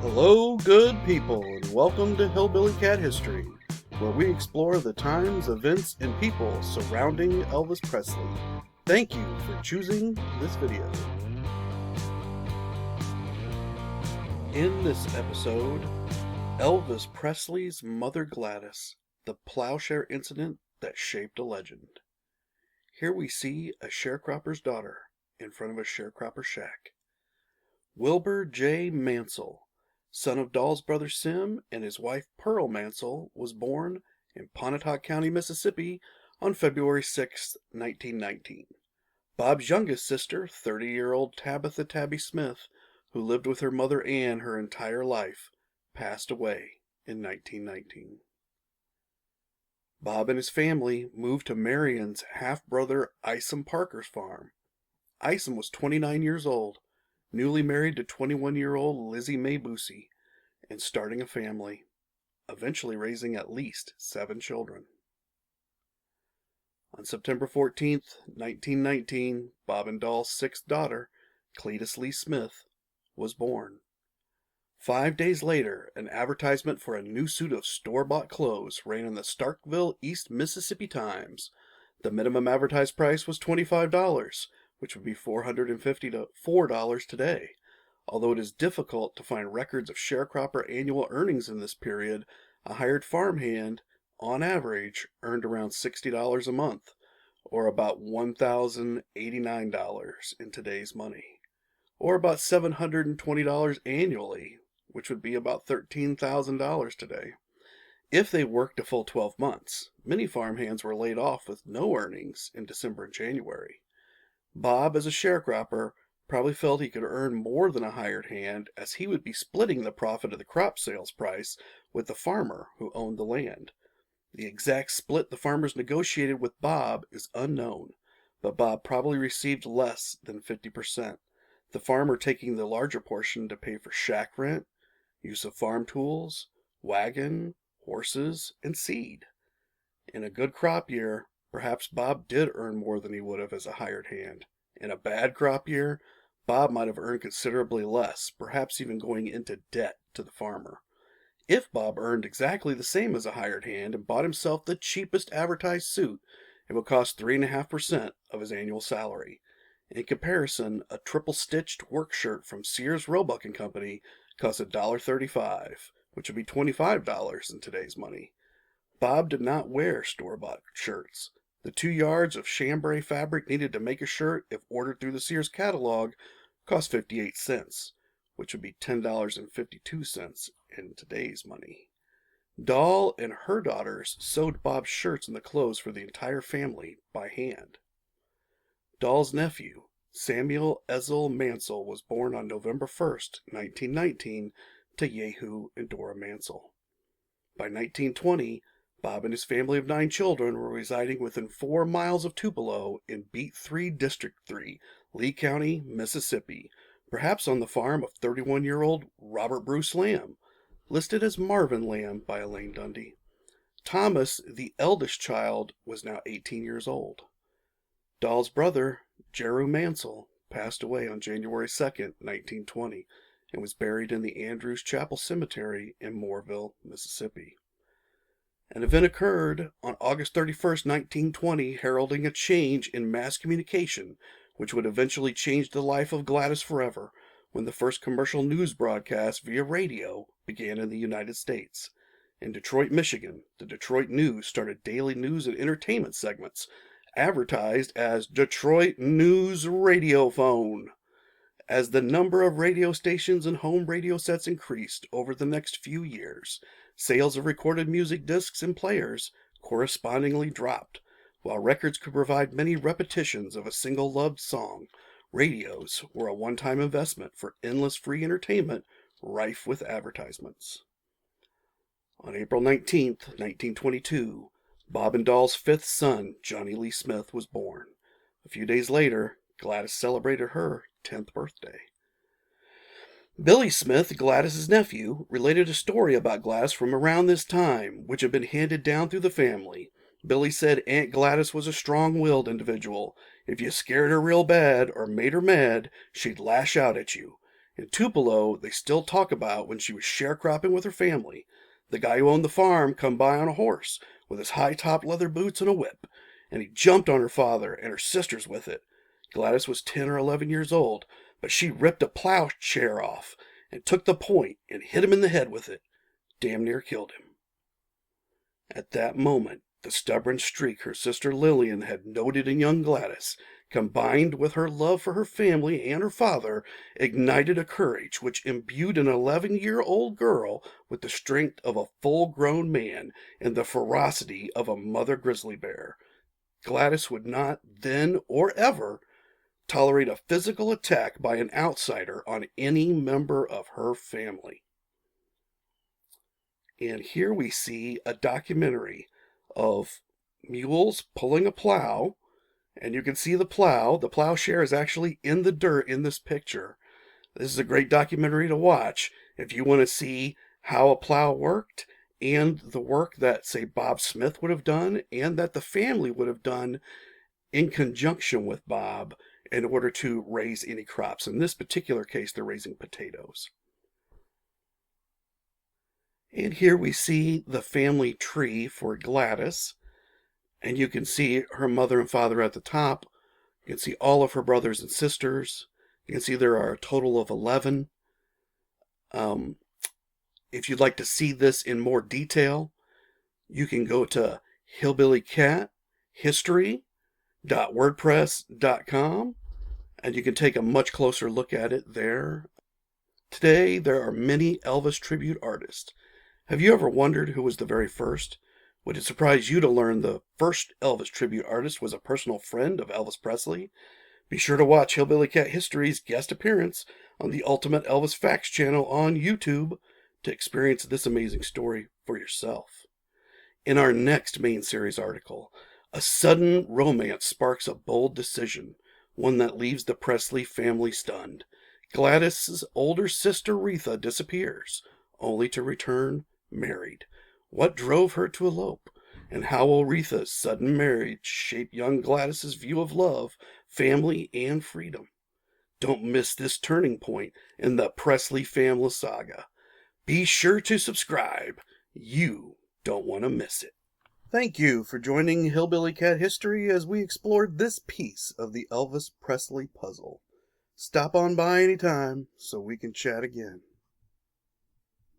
Hello, good people, and welcome to Hillbilly Cat History, where we explore the times, events, and people surrounding Elvis Presley. Thank you for choosing this video. In this episode, Elvis Presley's mother Gladys, the Plowshare incident that shaped a legend. Here we see a sharecropper's daughter in front of a sharecropper shack. Wilbur J. Mansell, son of Doll's brother Sim and his wife Pearl Mansell, was born in Pontotoc County, Mississippi on February 6, 1919. Bob's youngest sister, 30-year-old Tabitha Tabby Smith, who lived with her mother Ann her entire life, passed away in 1919. Bob and his family moved to Marion's half-brother Isom Parker's farm. Isom was 29 years old, newly married to 21-year-old Lizzie Mae Busey, and starting a family, eventually raising at least 7 children. On September 14, 1919, Bob and Doll's 6th daughter, Gladys Lee Smith, was born. 5 days later, an advertisement for a new suit of store-bought clothes ran in the Starkville, East Mississippi Times. The minimum advertised price was $25, which would be $454 today. Although it is difficult to find records of sharecropper annual earnings in this period, a hired farmhand, on average, earned around $60 a month, or about $1,089 in today's money, or about $720 annually, which would be about $13,000 today. If they worked a full 12 months, many farmhands were laid off with no earnings in December and January. Bob, as a sharecropper, probably felt he could earn more than a hired hand, as he would be splitting the profit of the crop sales price with the farmer who owned the land. The exact split the farmers negotiated with Bob is unknown, but Bob probably received less than 50%, the farmer taking the larger portion to pay for shack rent, use of farm tools, wagon, horses, and seed. In a good crop year, perhaps Bob did earn more than he would have as a hired hand. In a bad crop year, Bob might have earned considerably less, perhaps even going into debt to the farmer. If Bob earned exactly the same as a hired hand and bought himself the cheapest advertised suit, it would cost 3.5% of his annual salary. In comparison, a triple-stitched work shirt from Sears, Roebuck & Company costs $1.35, which would be $25 in today's money. Bob did not wear store-bought shirts. The 2 yards of chambray fabric needed to make a shirt, if ordered through the Sears catalog, cost 58 cents, which would be $10.52 in today's money. Doll and her daughters sewed Bob's shirts and the clothes for the entire family by hand. Doll's nephew, Samuel Ezel Mansell, was born on November 1st, 1919, to Yehu and Dora Mansell. By 1920, Bob and his family of 9 children were residing within 4 miles of Tupelo in Beat 3, District 3, Lee County, Mississippi, perhaps on the farm of 31-year-old Robert Bruce Lamb, listed as Marvin Lamb by Elaine Dundee. Thomas, the eldest child, was now 18 years old. Doll's brother, Jeru Mansell, passed away on January 2nd, 1920, and was buried in the Andrews Chapel Cemetery in Mooreville, Mississippi. An event occurred on August 31st, 1920, heralding a change in mass communication, which would eventually change the life of Gladys forever, when the first commercial news broadcast via radio began in the United States. In Detroit, Michigan, the Detroit News started daily news and entertainment segments, advertised as Detroit News Radiophone. As the number of radio stations and home radio sets increased over the next few years, sales of recorded music discs and players correspondingly dropped. While records could provide many repetitions of a single loved song, radios were a one-time investment for endless free entertainment, rife with advertisements. On April 19th, 1922, Bob and Doll's 5th son, Johnny Lee Smith, was born. A few days later, Gladys celebrated her 10th birthday. Billy Smith, Gladys's nephew, related a story about Gladys from around this time, which had been handed down through the family. Billy said Aunt Gladys was a strong-willed individual. If you scared her real bad or made her mad, she'd lash out at you. In Tupelo, they still talk about when she was sharecropping with her family. The guy who owned the farm come by on a horse with his high-topped leather boots and a whip, and he jumped on her father and her sisters with it. Gladys was 10 or 11 years old, but she ripped a plowshare off and took the point and hit him in the head with it. Damn near killed him. At that moment, the stubborn streak her sister Lillian had noted in young Gladys, combined with her love for her family and her father, ignited a courage which imbued an 11-year-old girl with the strength of a full-grown man and the ferocity of a mother grizzly bear. Gladys would not, then or ever, tolerate a physical attack by an outsider on any member of her family. And here we see a documentary of mules pulling a plow, and you can see the plow. The plowshare is actually in the dirt in this picture. This is a great documentary to watch if you want to see how a plow worked and the work that, say, Bob Smith would have done and that the family would have done in conjunction with Bob in order to raise any crops. In this particular case, they're raising potatoes. And here we see the family tree for Gladys. And you can see her mother and father at the top. You can see all of her brothers and sisters. You can see there are a total of 11. If you'd like to see this in more detail, you can go to hillbillycathistory.wordpress.com and you can take a much closer look at it there. Today, there are many Elvis tribute artists. Have you ever wondered who was the very first? Would it surprise you to learn the first Elvis tribute artist was a personal friend of Elvis Presley? Be sure to watch Hillbilly Cat History's guest appearance on the Ultimate Elvis Facts channel on YouTube to experience this amazing story for yourself. In our next main series article, a sudden romance sparks a bold decision, one that leaves the Presley family stunned. Gladys's older sister Retha disappears, only to return married. What drove her to elope? And how will Retha's sudden marriage shape young Gladys's view of love, family, and freedom? Don't miss this turning point in the Presley family saga. Be sure to subscribe. You don't want to miss it. Thank you for joining Hillbilly Cat History as we explored this piece of the Elvis Presley puzzle. Stop on by anytime so we can chat again.